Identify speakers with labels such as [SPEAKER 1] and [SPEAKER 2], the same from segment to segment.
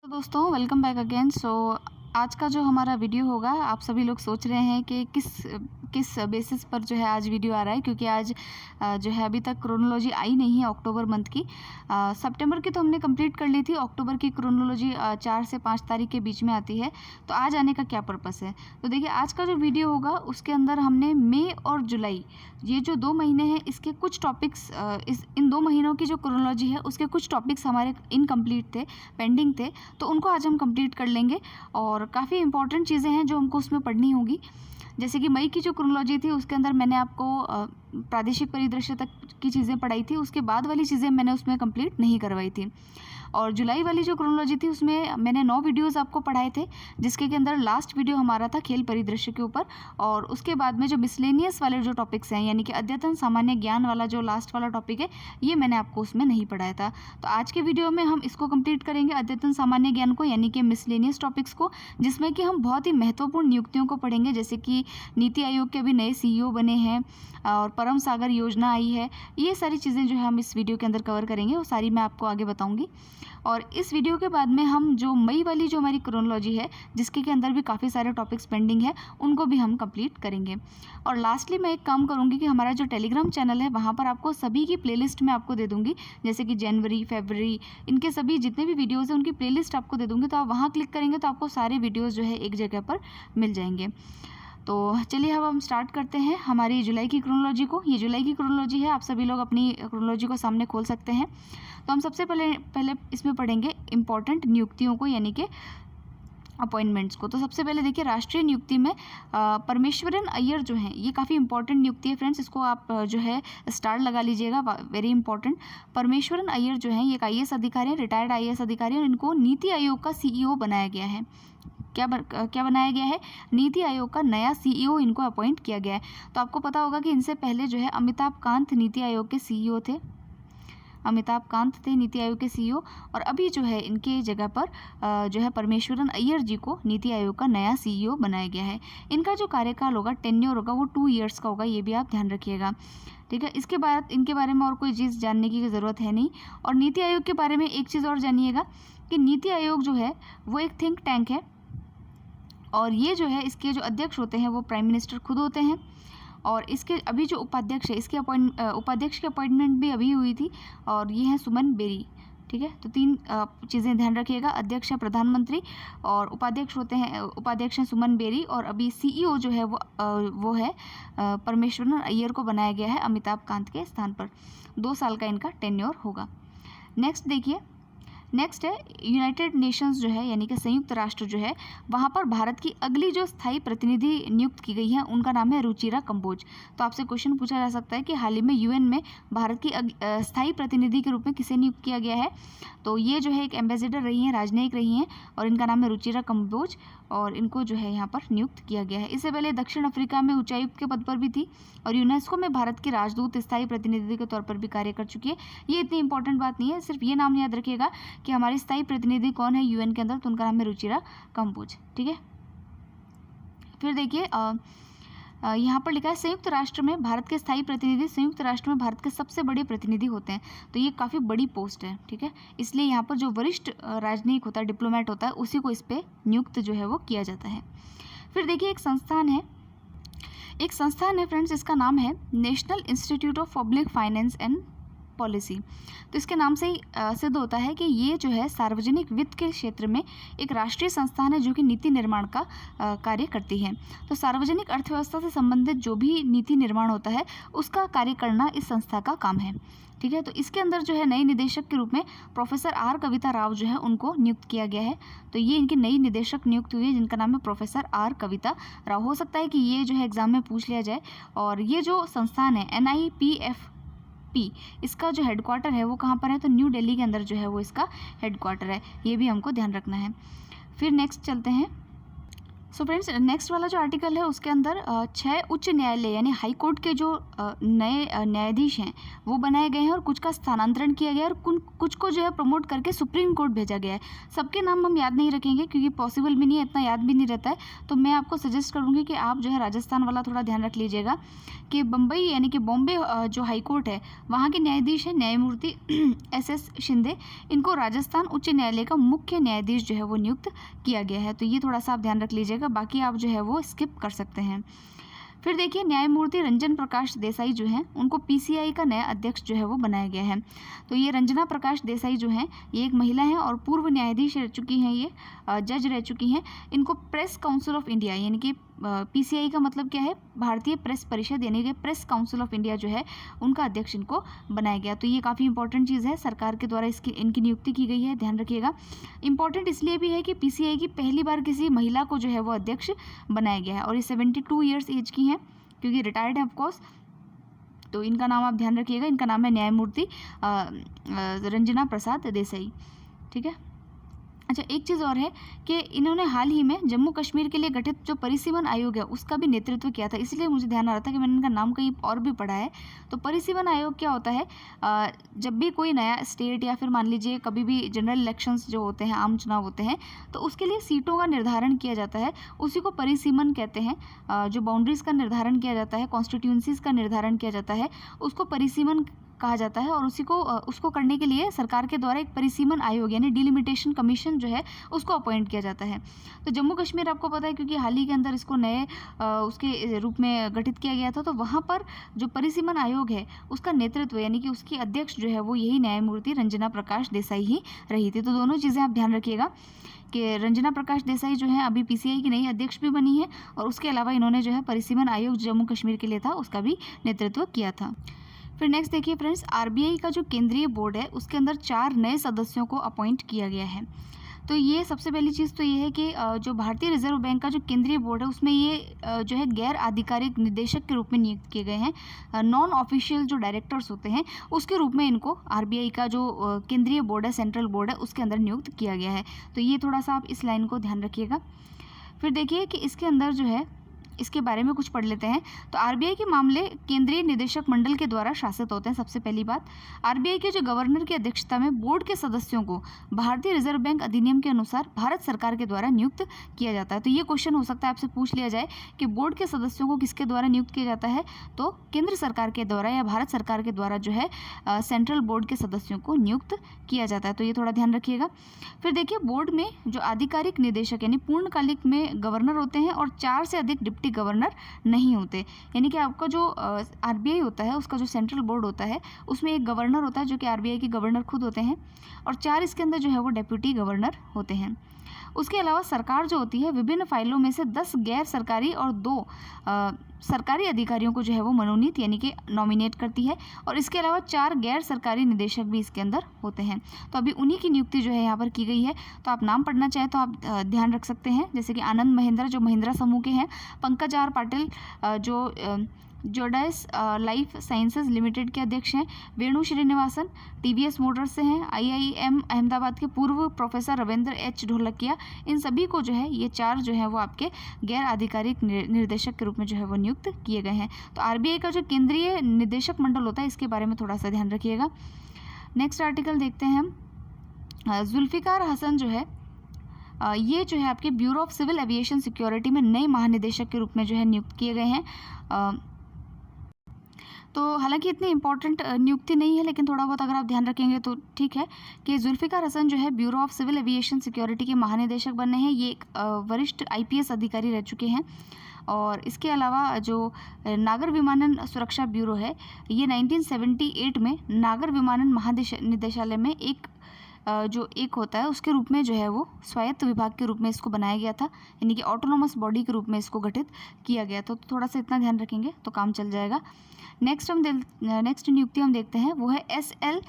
[SPEAKER 1] तो दोस्तों welcome back again. आज का जो हमारा वीडियो होगा, आप सभी लोग सोच रहे हैं कि किस किस बेसिस पर जो है आज वीडियो आ रहा है, क्योंकि आज जो है अभी तक क्रोनोलॉजी आई नहीं है अक्टूबर मंथ की। सितंबर की तो हमने कंप्लीट कर ली थी, अक्टूबर की क्रोनोलॉजी 4 से 5 तारीख के बीच में आती है। तो आज आने का क्या पर्पस है, तो देखिए आज का जो वीडियो होगा उसके अंदर हमने मई और जुलाई, ये जो 2 महीने हैं, इसके कुछ टॉपिक्स, इन 2 महीनों की जो क्रोनोलॉजी है उसके कुछ टॉपिक्स हमारे इनकम्प्लीट थे, पेंडिंग थे, तो उनको आज हम कंप्लीट कर लेंगे। और काफ़ी इंपॉर्टेंट चीज़ें हैं जो हमको उसमें पढ़नी होगी। जैसे कि मई की जो क्रोनोलॉजी थी उसके अंदर मैंने आपको प्रादेशिक परिदृश्य तक की चीज़ें पढ़ाई थी, उसके बाद वाली चीज़ें मैंने उसमें कंप्लीट नहीं करवाई थी। और जुलाई वाली जो क्रोनोलॉजी थी उसमें मैंने 9 वीडियोस आपको पढ़ाए थे, जिसके के अंदर लास्ट वीडियो हमारा था खेल परिदृश्य के ऊपर। और उसके बाद में जो मिसलेनियस वाले जो टॉपिक्स हैं, यानी कि अद्यतन सामान्य ज्ञान वाला जो लास्ट वाला टॉपिक है, ये मैंने आपको उसमें नहीं पढ़ाया था। तो आज के वीडियो में हम इसको कंप्लीट करेंगे, अद्यतन सामान्य ज्ञान को, यानी कि मिसलेनियस टॉपिक्स को, जिसमें कि हम बहुत ही महत्वपूर्ण नियुक्तियों को पढ़ेंगे। जैसे कि नीति आयोग के अभी नए CEO बने हैं और परम सागर योजना आई है। ये सारी चीज़ें जो है हम इस वीडियो के अंदर कवर करेंगे, वो सारी मैं आपको आगे बताऊंगी। और इस वीडियो के बाद में हम जो मई वाली जो हमारी क्रोनोलॉजी है, जिसके के अंदर भी काफ़ी सारे टॉपिक्स पेंडिंग है, उनको भी हम कंप्लीट करेंगे। और लास्टली मैं एक काम करूँगी कि हमारा जो टेलीग्राम चैनल है वहाँ पर आपको सभी की प्लेलिस्ट मैं आपको दे दूँगी, जैसे कि जनवरी, फरवरी, इनके सभी जितने भी वीडियोज़ हैं उनकी प्लेलिस्ट आपको दे दूँगी। तो आप वहाँ क्लिक करेंगे तो आपको सारे वीडियोज़ जो है एक जगह पर मिल जाएंगे। तो चलिए अब हम स्टार्ट करते हैं हमारी जुलाई की क्रोनोलॉजी को। ये जुलाई की क्रोनोलॉजी है, आप सभी लोग अपनी क्रोनोलॉजी को सामने खोल सकते हैं। तो हम सबसे पहले इसमें पढ़ेंगे इम्पॉर्टेंट नियुक्तियों को, यानी कि अपॉइंटमेंट्स को। तो सबसे पहले देखिए राष्ट्रीय नियुक्ति में परमेश्वरन अय्यर जो हैं, ये काफ़ी इंपॉर्टेंट नियुक्ति है फ्रेंड्स, इसको आप जो है स्टार लगा लीजिएगा, वेरी इंपॉर्टेंट। परमेश्वरन अय्यर जो हैं ये एक IAS अधिकारी हैं, रिटायर्ड IAS अधिकारी हैं, और इनको नीति आयोग का CEO बनाया गया है। क्या बनाया गया है? नीति आयोग का नया CEO इनको अपॉइंट किया गया है। तो आपको पता होगा कि इनसे पहले जो है अमिताभ कांत नीति आयोग के CEO थे, अमिताभ कांत थे नीति आयोग के CEO। और अभी जो है इनके जगह पर जो है परमेश्वरन अय्यर जी को नीति आयोग का नया CEO बनाया गया है। इनका जो कार्यकाल होगा, टेन्योर होगा, वो 2 ईयर्स का होगा, ये भी आप ध्यान रखिएगा, ठीक है। इसके बाद इनके बारे में और कोई चीज़ जानने की ज़रूरत है नहीं। और नीति आयोग के बारे में एक चीज़ और जानिएगा कि नीति आयोग जो है वो एक थिंक टैंक है, और ये जो है इसके जो अध्यक्ष होते हैं वो प्राइम मिनिस्टर खुद होते हैं। और इसके अभी जो उपाध्यक्ष है, इसके उपाध्यक्ष की अपॉइंटमेंट भी अभी हुई थी, और ये हैं सुमन बेरी, ठीक है। तो 3 चीज़ें ध्यान रखिएगा, अध्यक्ष है प्रधानमंत्री, और उपाध्यक्ष होते हैं, उपाध्यक्ष हैं सुमन बेरी, और अभी CEO जो है वो है परमेश्वरन अय्यर को बनाया गया है अमिताभ कांत के स्थान पर। 2 साल का इनका टेन्योर होगा। नेक्स्ट देखिए, नेक्स्ट है यूनाइटेड नेशंस जो है, यानी कि संयुक्त राष्ट्र जो है, वहाँ पर भारत की अगली जो स्थायी प्रतिनिधि नियुक्त की गई है उनका नाम है रुचिरा कंबोज। तो आपसे क्वेश्चन पूछा जा सकता है कि हाल ही में UN में भारत की स्थायी प्रतिनिधि के रूप में किसे नियुक्त किया गया है? तो ये जो है एक एम्बेसडर रही हैं, राजनयिक रही हैं, और इनका नाम है रुचिरा कंबोज, और इनको जो है यहाँ पर नियुक्त किया गया है। इससे पहले दक्षिण अफ्रीका में उच्चायुक्त के पद पर भी थी, और यूनेस्को में भारत की राजदूत स्थायी प्रतिनिधि के तौर पर भी कार्य कर चुकी है। ये इतनी इंपॉर्टेंट बात नहीं है, सिर्फ ये नाम याद रखिएगा कि हमारी स्थायी प्रतिनिधि कौन है UN के अंदर, तो उनका नाम है रुचिरा कंबोज, ठीक है। फिर देखिए यहाँ पर लिखा है संयुक्त राष्ट्र में भारत के स्थायी प्रतिनिधि संयुक्त राष्ट्र में भारत के सबसे बड़े प्रतिनिधि होते हैं। तो ये काफ़ी बड़ी पोस्ट है, ठीक है। इसलिए यहाँ पर जो वरिष्ठ राजनयिक होता है, डिप्लोमेट होता है, उसी को इस पर नियुक्त जो है वो किया जाता है। फिर देखिए एक संस्थान है फ्रेंड्स, इसका नाम है national institute of public finance and policy. तो इसके नाम से ही सिद्ध होता है कि ये जो है सार्वजनिक वित्त के क्षेत्र में एक राष्ट्रीय संस्थान है जो कि नीति निर्माण का कार्य करती है। तो सार्वजनिक अर्थव्यवस्था से संबंधित जो भी नीति निर्माण होता है उसका कार्य करना इस संस्था का काम है, ठीक है। तो इसके अंदर जो है नई निदेशक के रूप में प्रोफेसर R कविता राव जो है उनको नियुक्त किया गया है। तो ये इनकी नई निदेशक नियुक्त हुई है, जिनका नाम है प्रोफेसर R कविता राव। हो सकता है कि ये जो है एग्जाम में पूछ लिया जाए। और ये जो संस्थान है NIPFP, इसका जो हेडक्वार्टर है वो कहाँ पर है? तो न्यू दिल्ली के अंदर जो है वो इसका हेडक्वार्टर है, ये भी हमको ध्यान रखना है। फिर नेक्स्ट चलते हैं, सो फ्रेंड्स, नेक्स्ट वाला जो आर्टिकल है उसके अंदर 6 उच्च न्यायालय यानी हाई कोर्ट के जो नए न्यायाधीश हैं वो बनाए गए हैं और कुछ का स्थानांतरण किया गया है और कुछ को जो है प्रमोट करके सुप्रीम कोर्ट भेजा गया है। सबके नाम हम याद नहीं रखेंगे क्योंकि पॉसिबल भी नहीं है, इतना याद भी नहीं रहता है। तो मैं आपको सजेस्ट करूँगी कि आप जो है राजस्थान वाला थोड़ा ध्यान रख लीजिएगा कि बम्बई यानी कि बॉम्बे जो हाई कोर्ट है वहाँ के न्यायाधीश हैं न्यायमूर्ति SS शिंदे। इनको राजस्थान उच्च न्यायालय का मुख्य न्यायाधीश जो है वो नियुक्त किया गया है। तो ये थोड़ा सा आप ध्यान रख लीजिएगा, बाकी आप जो है वो स्किप कर सकते हैं। फिर देखिए, न्यायमूर्ति रंजन प्रकाश देसाई जो हैं उनको PCI का नया अध्यक्ष जो है वो बनाया गया है। तो ये रंजना प्रकाश देसाई जो हैं ये एक महिला हैं और पूर्व न्यायाधीश रह चुकी हैं, ये जज रह चुकी हैं। इनको प्रेस काउंसिल ऑफ इंडिया यानी कि PCI का मतलब क्या है, भारतीय प्रेस परिषद यानी कि प्रेस काउंसिल ऑफ इंडिया जो है उनका अध्यक्ष इनको बनाया गया। तो ये काफ़ी इंपॉर्टेंट चीज़ है, सरकार के द्वारा इनकी नियुक्ति की गई है, ध्यान रखिएगा। इंपॉर्टेंट इसलिए भी है कि PCI की पहली बार किसी महिला को जो है वो अध्यक्ष बनाया गया है और ये 72 ईयर्स एज की हैं क्योंकि रिटायर्ड है ऑफकोर्स। तो इनका नाम आप ध्यान रखिएगा, इनका नाम है न्यायमूर्ति रंजना प्रसाद देसाई, ठीक है। अच्छा, एक चीज़ और है कि इन्होंने हाल ही में जम्मू कश्मीर के लिए गठित जो परिसीमन आयोग है उसका भी नेतृत्व किया था, इसलिए मुझे ध्यान आ रहा था कि मैंने इनका नाम कहीं और भी पढ़ा है। तो परिसीमन आयोग क्या होता है, जब भी कोई नया स्टेट या फिर मान लीजिए कभी भी जनरल इलेक्शंस जो होते हैं, आम चुनाव होते हैं, तो उसके लिए सीटों का निर्धारण किया जाता है, उसी को परिसीमन कहते हैं। जो बाउंड्रीज़ का निर्धारण किया जाता है, कॉन्स्टिट्यूंसीज़ का निर्धारण किया जाता है, उसको परिसीमन कहा जाता है। और उसको करने के लिए सरकार के द्वारा एक परिसीमन आयोग यानी डिलिमिटेशन कमीशन जो है उसको अपॉइंट किया जाता है। तो जम्मू कश्मीर आपको पता है क्योंकि हाल ही के अंदर इसको नए उसके रूप में गठित किया गया था, तो वहाँ पर जो परिसीमन आयोग है उसका नेतृत्व यानी कि उसकी अध्यक्ष जो है वो यही न्यायमूर्ति रंजना प्रकाश देसाई ही रही थी। तो दोनों चीज़ें आप ध्यान रखिएगा कि रंजना प्रकाश देसाई जो है अभी PCI की नई अध्यक्ष भी बनी है और उसके अलावा इन्होंने जो है परिसीमन आयोग जम्मू कश्मीर के लिए था उसका भी नेतृत्व किया था। फिर नेक्स्ट देखिए फ्रेंड्स, RBI का जो केंद्रीय बोर्ड है उसके अंदर 4 नए सदस्यों को अपॉइंट किया गया है। तो ये सबसे पहली चीज़ तो ये है कि जो भारतीय रिजर्व बैंक का जो केंद्रीय बोर्ड है उसमें ये जो है गैर आधिकारिक निदेशक के रूप में नियुक्त किए गए हैं। नॉन ऑफिशियल जो डायरेक्टर्स होते हैं उसके रूप में इनको RBI का जो केंद्रीय बोर्ड है, सेंट्रल बोर्ड है, उसके अंदर नियुक्त किया गया है। तो ये थोड़ा सा आप इस लाइन को ध्यान रखिएगा। फिर देखिए कि इसके अंदर जो है इसके बारे में कुछ पढ़ लेते हैं। तो RBI के मामले केंद्रीय निदेशक मंडल के द्वारा शासित होते हैं। सबसे पहली बात, RBI के जो गवर्नर की अध्यक्षता में बोर्ड के सदस्यों को भारतीय रिजर्व बैंक अधिनियम के अनुसार भारत सरकार के द्वारा नियुक्त किया जाता है। तो ये क्वेश्चन हो सकता है आपसे पूछ लिया जाए कि बोर्ड के सदस्यों को किसके द्वारा नियुक्त किया जाता है, तो केंद्र सरकार के द्वारा या भारत सरकार के द्वारा जो है सेंट्रल बोर्ड के सदस्यों को नियुक्त किया जाता है। तो ये थोड़ा ध्यान रखिएगा। फिर देखिए, बोर्ड में जो आधिकारिक निदेशक यानी पूर्णकालिक में गवर्नर होते हैं और 4 से अधिक डिप्टी गवर्नर नहीं होते। यानी कि आपका जो RBI होता है उसका जो सेंट्रल बोर्ड होता है उसमें एक गवर्नर होता है जो कि RBI के गवर्नर खुद होते हैं और 4 इसके अंदर जो है वो डेप्यूटी गवर्नर होते हैं। उसके अलावा सरकार जो होती है विभिन्न फाइलों में से 10 गैर सरकारी और 2 सरकारी अधिकारियों को जो है वो मनोनीत यानी कि नॉमिनेट करती है और इसके अलावा 4 गैर सरकारी निदेशक भी इसके अंदर होते हैं। तो अभी उन्हीं की नियुक्ति जो है यहाँ पर की गई है। तो आप नाम पढ़ना चाहें तो आप ध्यान रख सकते हैं, जैसे कि आनंद महिंद्रा जो महिंद्रा समूह के हैं, पंकज R पाटिल जो जोडाइस लाइफ साइंसेज लिमिटेड के अध्यक्ष हैं, वेणु श्रीनिवासन TVS मोटर्स से हैं, IIM अहमदाबाद के पूर्व प्रोफेसर रविंद्र H ढोलकिया, इन सभी को जो है ये 4 जो है वो आपके गैर आधिकारिक निर्देशक के रूप में जो है वो नियुक्त किए गए हैं। तो RBI का जो केंद्रीय निदेशक मंडल होता है इसके बारे में थोड़ा सा ध्यान रखिएगा। नेक्स्ट आर्टिकल देखते हैं हम। जुल्फिकार हसन जो है ये जो है आपके Bureau of Civil Aviation Security में नए महानिदेशक के रूप में जो है नियुक्त किए गए हैं। तो हालांकि इतनी इंपॉर्टेंट नियुक्ति नहीं है, लेकिन थोड़ा बहुत अगर आप ध्यान रखेंगे तो ठीक है कि जुल्फिकार हसन जो है Bureau of Civil Aviation Security के महानिदेशक बने हैं। ये एक वरिष्ठ IPS अधिकारी रह चुके हैं। और इसके अलावा जो नागर विमानन सुरक्षा ब्यूरो है ये 1978 में नागर विमानन महानिदेशालय में एक होता है उसके रूप में जो है वो स्वायत्त विभाग के रूप में इसको बनाया गया था, यानी कि ऑटोनोमस बॉडी के रूप में इसको गठित किया गया। तो थोड़ा सा इतना ध्यान रखेंगे तो काम चल जाएगा। नेक्स्ट नियुक्ति हम देखते हैं, वो है SL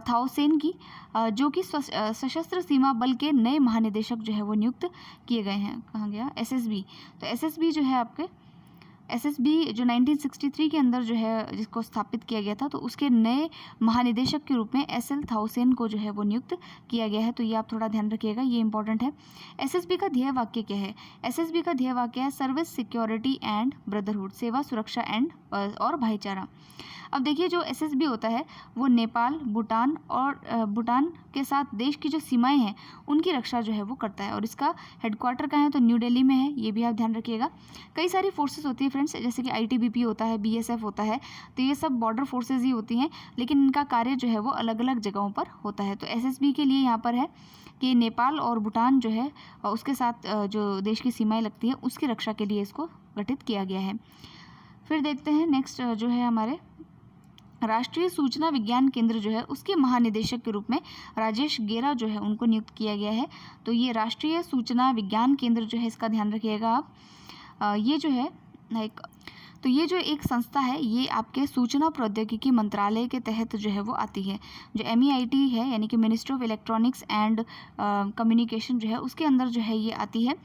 [SPEAKER 1] थाउसेन की, जो कि सशस्त्र सीमा बल के नए महानिदेशक जो है वो नियुक्त किए गए हैं। कहाँ गया SSB। तो SSB जो है आपके एसएसबी जो 1963 के अंदर जो है जिसको स्थापित किया गया था, तो उसके नए महानिदेशक के रूप में एसएल थाउसेन को जो है वो नियुक्त किया गया है। तो ये आप थोड़ा ध्यान रखिएगा, ये इंपॉर्टेंट है। एसएसबी का ध्येय वाक्य क्या है? एसएसबी का ध्येय वाक्य है सर्विस, सिक्योरिटी एंड ब्रदरहुड, सेवा, सुरक्षा एंड और भाईचारा। अब देखिए जो एसएसबी होता है वो नेपाल, भूटान और भूटान के साथ देश की जो सीमाएं हैं उनकी रक्षा जो है वो करता है, और इसका हेडक्वार्टर कहाँ है? तो न्यू दिल्ली में है, ये भी आप ध्यान रखिएगा। कई सारी फोर्सेस होती है फ्रेंड्स, जैसे कि आईटीबीपी होता है, बीएसएफ होता है, तो ये सब बॉर्डर फोर्सेज ही होती हैं, लेकिन इनका कार्य जो है वो अलग अलग जगहों पर होता है। तो एसएसबी के लिए यहाँ पर है कि नेपाल और भूटान जो है उसके साथ जो देश की सीमाएं लगती है उसकी रक्षा के लिए इसको गठित किया गया है। फिर देखते हैं नेक्स्ट जो है हमारे राष्ट्रीय सूचना विज्ञान केंद्र जो है उसके महानिदेशक के रूप में राजेश गेरा जो है उनको नियुक्त किया गया है। तो ये राष्ट्रीय सूचना विज्ञान केंद्र जो है इसका ध्यान रखिएगा आप। ये जो है ये जो एक संस्था है ये आपके सूचना प्रौद्योगिकी मंत्रालय के तहत जो है वो आती है। जो MEIT है यानी कि ministry of electronics and communication जो है उसके अंदर जो है ये आती है,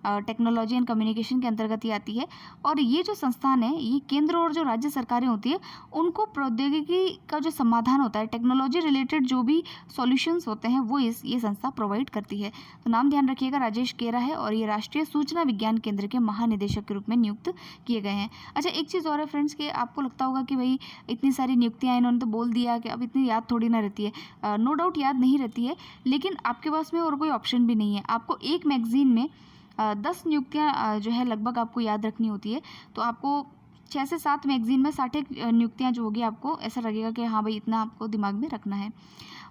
[SPEAKER 1] टेक्नोलॉजी एंड कम्युनिकेशन के अंतर्गत ये आती है। और ये जो संस्थान है ये केंद्र और जो राज्य सरकारें होती है उनको प्रौद्योगिकी का जो समाधान होता है, टेक्नोलॉजी रिलेटेड जो भी सॉल्यूशंस होते हैं वो ये संस्था प्रोवाइड करती है। तो नाम ध्यान रखिएगा, राजेश गेरा है और ये राष्ट्रीय सूचना विज्ञान केंद्र के महानिदेशक के रूप में नियुक्त किए गए हैं। अच्छा, एक चीज़ और है फ्रेंड्स कि आपको लगता होगा कि भाई इतनी सारी नियुक्तियाँ इन्होंने तो बोल दिया कि अब इतनी याद थोड़ी ना रहती है। नो डाउट याद नहीं रहती है, लेकिन आपके पास में और कोई ऑप्शन भी नहीं है। आपको एक मैगजीन में 10 नियुक्तियाँ जो है लगभग आपको याद रखनी होती है। तो आपको 6 से 7 मैगजीन में 60 नियुक्तियाँ जो होगी आपको ऐसा लगेगा कि हाँ भाई इतना आपको दिमाग में रखना है।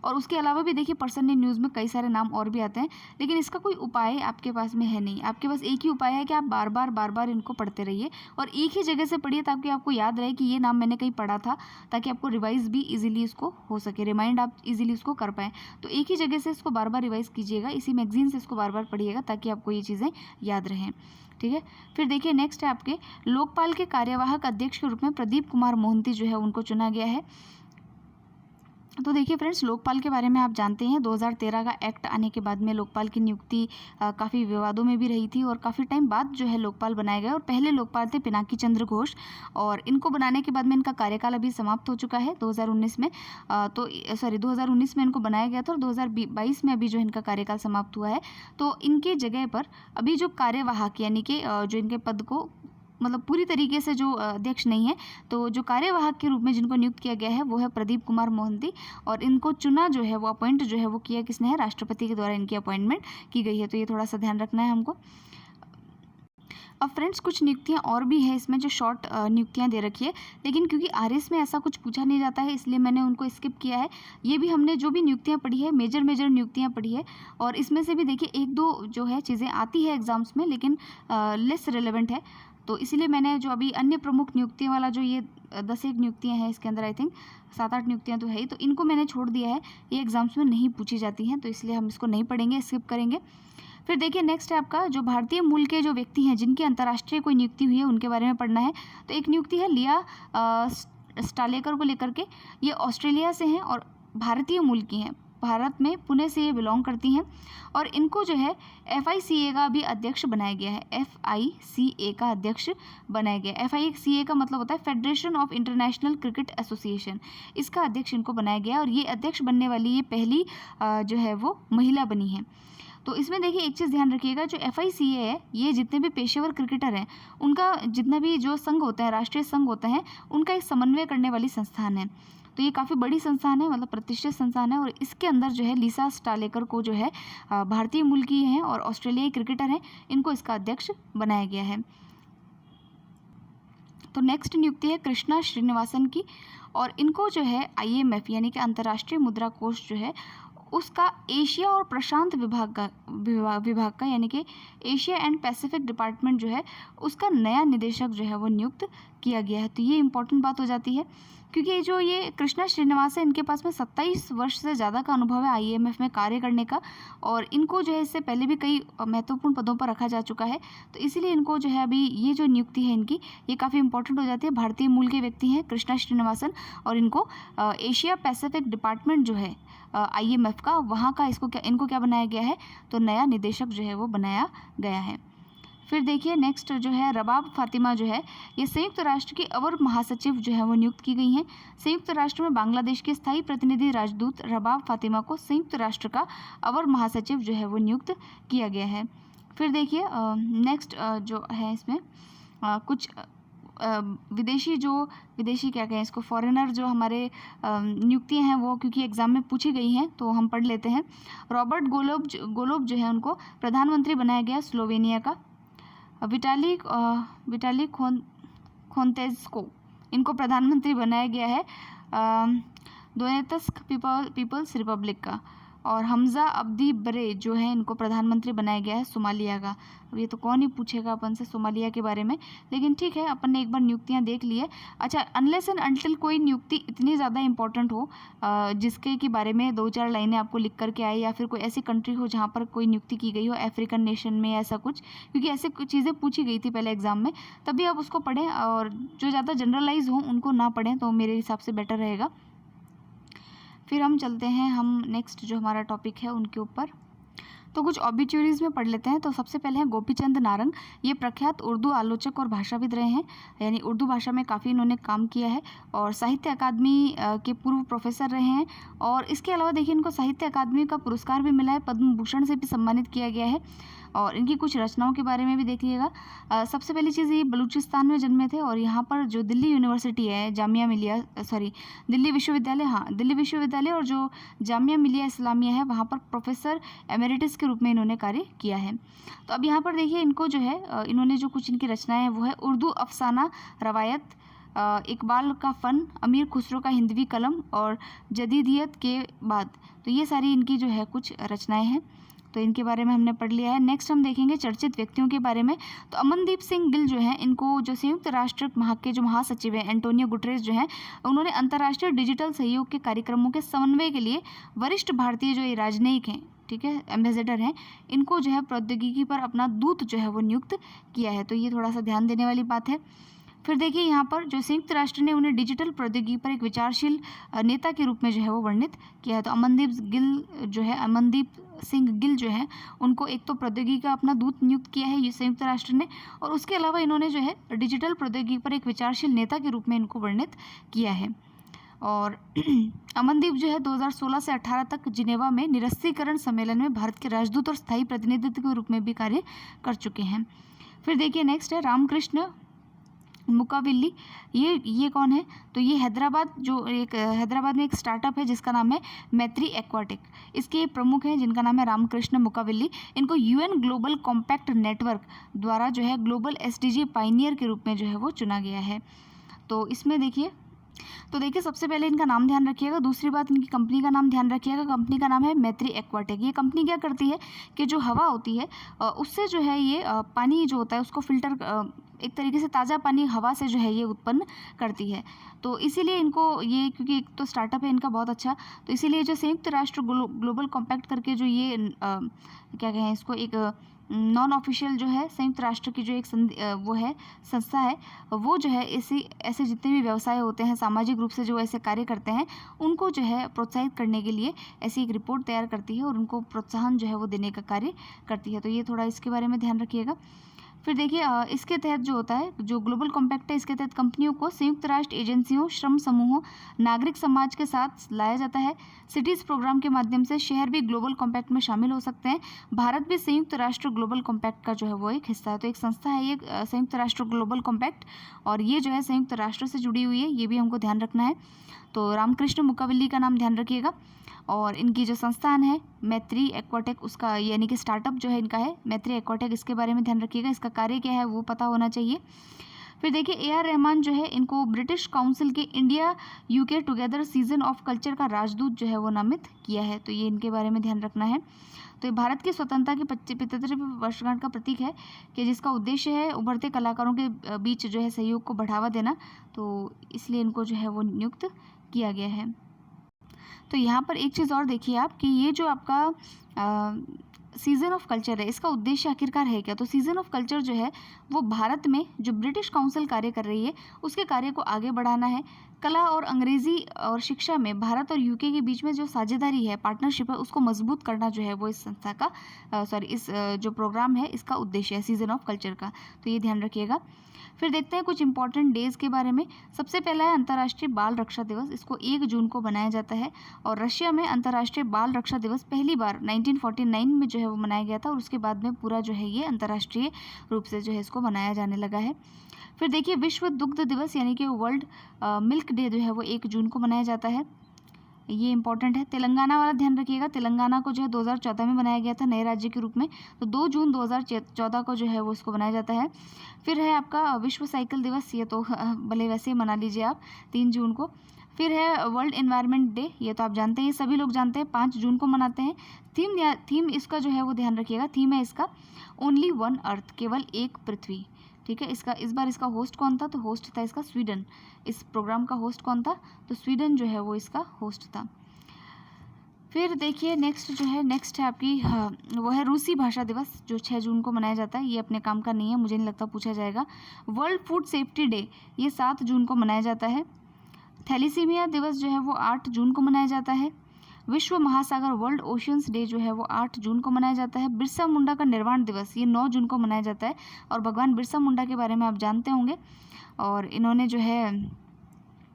[SPEAKER 1] और उसके अलावा भी देखिए पर्सन ने न्यूज़ में कई सारे नाम और भी आते हैं, लेकिन इसका कोई उपाय आपके पास में है नहीं। आपके पास एक ही उपाय है कि आप बार बार इनको पढ़ते रहिए और एक ही जगह से पढ़िए ताकि आपको याद रहे कि ये नाम मैंने कहीं पढ़ा था, ताकि आपको रिवाइज भी इजीली इसको हो सके, रिमाइंड आप इजीली इसको कर पाएँ। तो एक ही जगह से इसको बार बार रिवाइज कीजिएगा, इसी मैगजीन से इसको बार बार पढ़िएगा ताकि आपको ये चीज़ें याद रहें। ठीक है। फिर देखिए नेक्स्ट है आपके लोकपाल के कार्यवाहक अध्यक्ष के रूप में प्रदीप कुमार मोहंती जो है उनको चुना गया है। तो देखिए फ्रेंड्स, लोकपाल के बारे में आप जानते हैं 2013 का एक्ट आने के बाद में लोकपाल की नियुक्ति काफ़ी विवादों में भी रही थी और काफ़ी टाइम बाद जो है लोकपाल बनाए गए। और पहले लोकपाल थे पिनाकी चंद्र घोष, और इनको बनाने के बाद में इनका कार्यकाल अभी समाप्त हो चुका है 2019 में। 2019 में इनको बनाया गया था और 2022 में अभी जो इनका कार्यकाल समाप्त हुआ है। तो इनके जगह पर अभी जो कार्यवाहक यानी कि जो इनके पद को मतलब पूरी तरीके से जो अध्यक्ष नहीं है, तो जो कार्यवाहक के रूप में जिनको नियुक्त किया गया है वो है प्रदीप कुमार मोहंती। और इनको चुना जो है वो अपॉइंट जो है वो किया किसने है? राष्ट्रपति के द्वारा इनकी अपॉइंटमेंट की गई है। तो ये थोड़ा सा ध्यान रखना है हमको। अब फ्रेंड्स कुछ नियुक्तियां और भी हैं इसमें जो शॉर्ट नियुक्तियां दे रखी है, लेकिन क्योंकि आरएस में ऐसा कुछ पूछा नहीं जाता है इसलिए मैंने उनको स्किप किया है। ये भी हमने जो भी नियुक्तियां पढ़ी है मेजर नियुक्तियां पढ़ी है, और इसमें से भी देखिए एक दो जो है चीज़ें आती है एग्जाम्स में लेकिन लेस रिलेवेंट है। तो इसीलिए मैंने जो अभी अन्य प्रमुख नियुक्तियों वाला जो ये 10-1 नियुक्तियाँ हैं इसके अंदर आई थिंक 7-8 नियुक्तियाँ तो है ही, तो इनको मैंने छोड़ दिया है, ये एग्जाम्स में नहीं पूछी जाती हैं, तो इसलिए हम इसको नहीं पढ़ेंगे, स्किप करेंगे। फिर देखिए नेक्स्ट है आपका जो भारतीय मूल के जो व्यक्ति हैं जिनकी अंतर्राष्ट्रीय कोई नियुक्ति हुई है उनके बारे में पढ़ना है। तो एक नियुक्ति है लिया स्टालेकर को लेकर के, ये ऑस्ट्रेलिया से हैं और भारतीय मूल की हैं, भारत में पुणे से ये बिलोंग करती हैं, और इनको जो है FICA का भी अध्यक्ष बनाया गया है। FICA का अध्यक्ष बनाया गया। FICA का मतलब होता है federation of international cricket association, इसका अध्यक्ष इनको बनाया गया, और ये अध्यक्ष बनने वाली ये पहली जो है वो महिला बनी है। तो इसमें देखिए एक चीज़ ध्यान रखिएगा, जो FICA है ये जितने भी पेशेवर क्रिकेटर हैं उनका जितना भी जो संघ होता है, राष्ट्रीय संघ होता है, उनका एक समन्वय करने वाली संस्थान है। तो ये काफ़ी बड़ी संस्थान है, मतलब प्रतिष्ठित संस्थान है, और इसके अंदर जो है लिसा स्टालेकर को जो है भारतीय मूल की हैं और ऑस्ट्रेलियाई क्रिकेटर हैं, इनको इसका अध्यक्ष बनाया गया है। तो नेक्स्ट नियुक्ति है कृष्णा श्रीनिवासन की, और इनको जो है IMF यानी कि अंतर्राष्ट्रीय मुद्रा कोष जो है उसका एशिया और प्रशांत विभाग का यानी कि एशिया एंड पैसिफिक डिपार्टमेंट जो है उसका नया निदेशक जो है वो नियुक्त किया गया है। तो ये इंपॉर्टेंट बात हो जाती है, क्योंकि जो ये कृष्णा श्रीनिवास है इनके पास में 27 वर्ष से ज़्यादा का अनुभव है IMF में कार्य करने का, और इनको जो है इससे पहले भी कई महत्वपूर्ण पदों पर रखा जा चुका है। तो इसीलिए इनको जो है अभी ये जो नियुक्ति है इनकी ये काफ़ी इंपॉर्टेंट हो जाती है। भारतीय मूल के व्यक्ति हैं कृष्णा श्रीनिवासन, और इनको एशिया पैसिफिक डिपार्टमेंट जो है IMF का, वहाँ का इनको क्या बनाया गया है? तो नया निदेशक जो है वो बनाया गया है। फिर देखिए नेक्स्ट जो है रबाब फातिमा जो है ये संयुक्त राष्ट्र की अवर महासचिव जो है वो नियुक्त की गई हैं। संयुक्त राष्ट्र में बांग्लादेश के स्थायी प्रतिनिधि राजदूत रबाब फातिमा को संयुक्त राष्ट्र का अवर महासचिव जो है वो नियुक्त किया गया है। फिर देखिए नेक्स्ट जो है इसमें कुछ विदेशी क्या कहें इसको फॉरेनर जो हमारे नियुक्तियां हैं वो क्योंकि एग्ज़ाम में पूछी गई हैं तो हम पढ़ लेते हैं। रॉबर्ट गोलोब जो है उनको प्रधानमंत्री बनाया गया स्लोवेनिया का। विटाली खोन्तेस्को इनको प्रधानमंत्री बनाया गया है दोनेत्स्क पीपल्स रिपब्लिक का। और हमज़ा अब्दी बरे जो है इनको प्रधानमंत्री बनाया गया है सोमालिया का। अब ये तो कौन ही पूछेगा अपन से सोमालिया के बारे में, लेकिन ठीक है अपन ने एक बार नियुक्तियां देख ली है। अच्छा, अनलेस एंड अनटिल कोई नियुक्ति इतनी ज़्यादा इंपॉर्टेंट हो जिसके के बारे में 2-4 लाइनें आपको लिख करके आए, या फिर कोई ऐसी कंट्री हो जहाँ पर कोई नियुक्ति की गई हो अफ्रीकन नेशन में ऐसा कुछ, क्योंकि ऐसे कुछ चीज़ें पूछी गई थी पहले एग्जाम में, तभी आप उसको पढ़ें। और जो ज़्यादा जनरलाइज हो उनको ना पढ़ें तो मेरे हिसाब से बेटर रहेगा। फिर हम चलते हैं हम नेक्स्ट जो हमारा टॉपिक है उनके ऊपर। तो कुछ ऑबिच्युरीज में पढ़ लेते हैं। तो सबसे पहले हैं गोपीचंद नारंग। ये प्रख्यात उर्दू आलोचक और भाषाविद रहे हैं, यानी उर्दू भाषा में काफ़ी इन्होंने काम किया है और साहित्य अकादमी के पूर्व प्रोफेसर रहे हैं। और इसके अलावा देखिए इनको साहित्य अकादमी का पुरस्कार भी मिला है, पद्म भूषण से भी सम्मानित किया गया है। और इनकी कुछ रचनाओं के बारे में भी देख लीजिएगा। सबसे पहली चीज़ ये बलूचिस्तान में जन्मे थे और यहाँ पर जो दिल्ली यूनिवर्सिटी है दिल्ली विश्वविद्यालय और जो जामिया मिलिया इस्लामिया है वहाँ पर प्रोफेसर एमेरिटस के रूप में इन्होंने कार्य किया है। तो अब यहाँ पर देखिए इनको जो है इन्होंने जो कुछ इनकी रचनाएं हैं वो है उर्दू अफसाना, रवायत, इकबाल का फ़न, अमीर खुसरो का हिंदवी कलम और जदीदियत के बाद। तो ये सारी इनकी जो है कुछ रचनाएं हैं, तो इनके बारे में हमने पढ़ लिया है। नेक्स्ट हम देखेंगे चर्चित व्यक्तियों के बारे में। तो अमनदीप सिंह गिल जो हैं इनको जो संयुक्त राष्ट्र के जो महासचिव हैं एंटोनियो गुटरेस जो हैं उन्होंने अंतर्राष्ट्रीय डिजिटल सहयोग के कार्यक्रमों के समन्वय के लिए वरिष्ठ भारतीय जो ये राजनयिक हैं, ठीक है, एम्बेसडर हैं, इनको जो है प्रौद्योगिकी पर अपना दूत जो है वो नियुक्त किया है। तो ये थोड़ा सा ध्यान देने वाली बात है। फिर देखिए यहाँ पर जो संयुक्त राष्ट्र ने उन्हें डिजिटल प्रौद्योगिकी पर एक विचारशील नेता के रूप में जो है वो वर्णित किया है। तो अमनदीप सिंह गिल जो है उनको एक तो प्रौद्योगिकी का अपना दूत नियुक्त किया है ये संयुक्त राष्ट्र ने, और उसके अलावा इन्होंने जो है डिजिटल प्रौद्योगिकी पर एक विचारशील नेता के रूप में इनको वर्णित किया है। और अमनदीप जो है 2016 से 18 तक जिनेवा में निरस्त्रीकरण सम्मेलन में भारत के राजदूत और स्थायी प्रतिनिधित्व के रूप में भी कार्य कर चुके हैं। फिर देखिए नेक्स्ट है रामकृष्ण मुकाविल्ली। ये कौन है? तो ये हैदराबाद में एक स्टार्टअप है जिसका नाम है मैत्री एक्वाटिक। इसके प्रमुख हैं जिनका नाम है रामकृष्ण मुकाविल्ली। इनको यूएन ग्लोबल कॉम्पैक्ट नेटवर्क द्वारा जो है ग्लोबल एसडीजी पाइनियर के रूप में जो है वो चुना गया है। तो इसमें देखिए सबसे पहले इनका नाम ध्यान रखिएगा। दूसरी बात इनकी कंपनी का नाम ध्यान रखिएगा। कंपनी का नाम है मैत्री एक्वाटेक। ये कंपनी क्या करती है कि जो हवा होती है उससे जो है ये पानी जो होता है उसको फिल्टर, एक तरीके से ताज़ा पानी हवा से जो है ये उत्पन्न करती है। तो इसीलिए इनको ये, क्योंकि एक तो स्टार्टअप है इनका बहुत अच्छा, तो इसीलिए जो संयुक्त राष्ट्र ग्लोबल कॉम्पैक्ट करके जो ये क्या कहें इसको, एक नॉन ऑफिशियल जो है संयुक्त राष्ट्र की जो एक वो है संस्था है, वो जो है ऐसे जितने भी व्यवसाय होते हैं सामाजिक रूप से जो ऐसे कार्य करते हैं उनको जो है प्रोत्साहित करने के लिए ऐसी एक रिपोर्ट तैयार करती है और उनको प्रोत्साहन जो है वो देने का कार्य करती है। तो ये थोड़ा इसके बारे में ध्यान रखिएगा। फिर देखिए इसके तहत जो होता है, जो ग्लोबल कॉम्पैक्ट है, इसके तहत कंपनियों को संयुक्त राष्ट्र एजेंसियों, श्रम समूहों, नागरिक समाज के साथ लाया जाता है। सिटीज़ प्रोग्राम के माध्यम से शहर भी ग्लोबल कॉम्पैक्ट में शामिल हो सकते हैं। भारत भी संयुक्त राष्ट्र ग्लोबल कॉम्पैक्ट का जो है वो एक हिस्सा है। तो एक संस्था है ये संयुक्त राष्ट्र ग्लोबल कॉम्पैक्ट, और ये जो है संयुक्त राष्ट्र से जुड़ी हुई है, ये भी हमको ध्यान रखना है। तो रामकृष्ण मुकाविल्ली का नाम ध्यान रखिएगा। और इनकी जो संस्थान है मैत्री एक्वाटेक, उसका यानी कि स्टार्टअप जो है इनका है मैत्री एक्वाटेक, इसके बारे में ध्यान रखिएगा। इसका कार्य क्या है वो पता होना चाहिए। फिर देखिए ए.आर. रहमान जो है इनको ब्रिटिश काउंसिल के India UK together season of culture का राजदूत जो है वो नामित किया है। तो ये इनके बारे में ध्यान रखना है। तो ये भारत की स्वतंत्रता की 75वीं वर्षगांठ का प्रतीक है कि जिसका उद्देश्य है उभरते कलाकारों के बीच जो है सहयोग को बढ़ावा देना। तो इसलिए इनको जो है वो नियुक्त किया गया है। तो यहाँ पर एक चीज़ और देखिए आप कि ये जो आपका सीज़न ऑफ कल्चर है, इसका उद्देश्य आखिरकार है क्या? तो सीज़न ऑफ कल्चर जो है वो भारत में जो ब्रिटिश काउंसिल कार्य कर रही है उसके कार्य को आगे बढ़ाना है। कला और अंग्रेज़ी और शिक्षा में भारत और यूके के बीच में जो साझेदारी है, पार्टनरशिप है, उसको मजबूत करना जो है वो इस संस्था का इस जो प्रोग्राम है इसका उद्देश्य है सीज़न ऑफ कल्चर का। तो ये ध्यान रखिएगा। फिर देखते हैं कुछ इंपॉर्टेंट डेज़ के बारे में। सबसे पहला है अंतर्राष्ट्रीय बाल रक्षा दिवस, इसको 1 जून को मनाया जाता है। और रशिया में अंतर्राष्ट्रीय बाल रक्षा दिवस पहली बार 1949 में जो है वो मनाया गया था और उसके बाद में पूरा जो है ये अंतर्राष्ट्रीय रूप से जो है इसको मनाया जाने लगा है। फिर देखिए विश्व दुग्ध दिवस यानी कि वर्ल्ड मिल्क डे जो है वो 1 जून को मनाया जाता है, ये इंपॉर्टेंट है। तेलंगाना वाला ध्यान रखिएगा, तेलंगाना को जो है 2014 में बनाया गया था नए राज्य के रूप में, तो 2 जून 2014 को जो है वो इसको बनाया जाता है। फिर है आपका विश्व साइकिल दिवस, ये तो भले वैसे ही मना लीजिए आप, 3 जून को। फिर है वर्ल्ड एनवायरनमेंट डे, ये तो आप जानते हैं, ये सभी लोग जानते हैं, 5 जून को मनाते हैं। थीम इसका जो है वो ध्यान रखिएगा, थीम है इसका ओनली वन अर्थ, केवल एक पृथ्वी। ठीक है, इस बार इसका होस्ट कौन था? तो होस्ट था इसका स्वीडन। इस प्रोग्राम का होस्ट कौन था? तो स्वीडन जो है वो इसका होस्ट था। फिर देखिए नेक्स्ट है आपकी वो है रूसी भाषा दिवस जो 6 जून को मनाया जाता है। ये अपने काम का नहीं है, मुझे नहीं लगता पूछा जाएगा। वर्ल्ड फूड सेफ्टी डे ये 7 जून को मनाया जाता है। थैलीसीमिया दिवस जो है वो 8 जून को मनाया जाता है। विश्व महासागर वर्ल्ड ओशियंस डे जो है वो 8 जून को मनाया जाता है। बिरसा मुंडा का निर्वाण दिवस ये 9 जून को मनाया जाता है। और भगवान बिरसा मुंडा के बारे में आप जानते होंगे, और इन्होंने जो है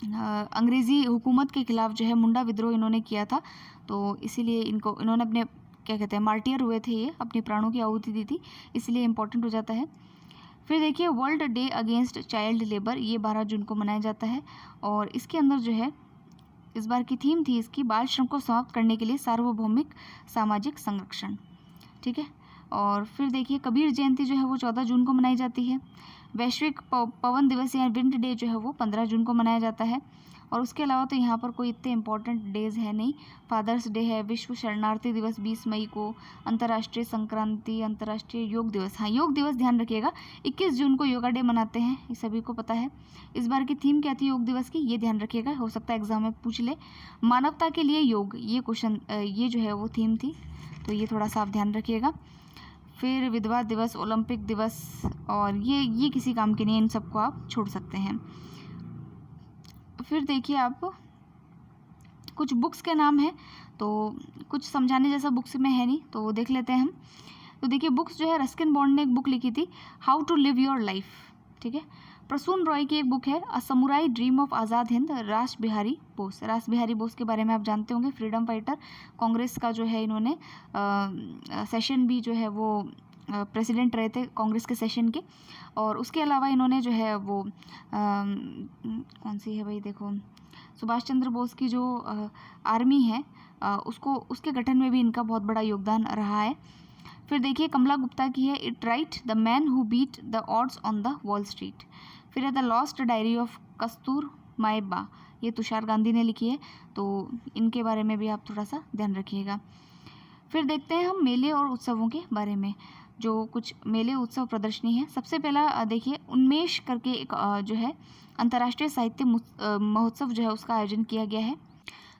[SPEAKER 1] अंग्रेज़ी हुकूमत के खिलाफ जो है मुंडा विद्रोह इन्होंने किया था, तो इसीलिए इन्होंने अपने क्या कहते हैं मार्टियर हुए थे, ये अपने प्राणों की आहुति दी थी, इसलिए इम्पोर्टेंट हो जाता है। फिर देखिए world day against child labour ये 12 जून को मनाया जाता है। और इसके अंदर जो है इस बार की थीम थी इसकी बाल श्रम को समाप्त करने के लिए सार्वभौमिक सामाजिक संरक्षण। ठीक है, और फिर देखिए कबीर जयंती जो है वो 14 जून को मनाई जाती है। वैश्विक पवन दिवस या विंड डे जो है वो 15 जून को मनाया जाता है। और उसके अलावा तो यहाँ पर कोई इतने इंपॉर्टेंट डेज़ है नहीं। फादर्स डे है, विश्व शरणार्थी दिवस 20 मई को, अंतर्राष्ट्रीय संक्रांति, अंतर्राष्ट्रीय योग दिवस, हाँ योग दिवस ध्यान रखिएगा, 21 जून को योगा डे मनाते हैं, ये सभी को पता है। इस बार की थीम क्या थी योग दिवस की, ये ध्यान रखिएगा, हो सकता है एग्जाम में पूछ ले। मानवता के लिए योग, ये क्वेश्चन ये जो है वो थीम थी, तो ये थोड़ा सा आप ध्यान रखिएगा। फिर विधवा दिवस, ओलंपिक दिवस, और ये किसी काम के नहीं, इन सबको आप छोड़ सकते हैं। फिर देखिए आप कुछ बुक्स के नाम हैं, तो कुछ समझाने जैसा बुक्स में है नहीं, तो वो देख लेते हैं हम। तो देखिए बुक्स जो है रस्किन बॉन्ड ने एक बुक लिखी थी, how to live your life. ठीक है, प्रसून रॉय की एक बुक है a samurai dream of Azad Hind, Rash Behari Bose. रास बिहारी बोस के बारे में आप जानते होंगे, फ्रीडम फाइटर, कांग्रेस का जो है इन्होंने सेशन भी जो है वो प्रेसिडेंट रहे थे कांग्रेस के सेशन के। और उसके अलावा इन्होंने जो है वो कौन सी है भाई, देखो सुभाष चंद्र बोस की जो आर्मी है उसके गठन में भी इनका बहुत बड़ा योगदान रहा है। फिर देखिए कमला गुप्ता की है it right, the man who beat the odds on the wall street. फिर है the lost diary of Kastur my Ba, ये तुषार गांधी ने लिखी है, तो इनके बारे में भी आप थोड़ा सा ध्यान रखिएगा। फिर देखते हैं हम मेले और उत्सवों के बारे में, जो कुछ मेले उत्सव प्रदर्शनी है। सबसे पहला देखिए उन्मेष करके एक जो है अंतर्राष्ट्रीय साहित्य महोत्सव जो है उसका आयोजन किया गया है।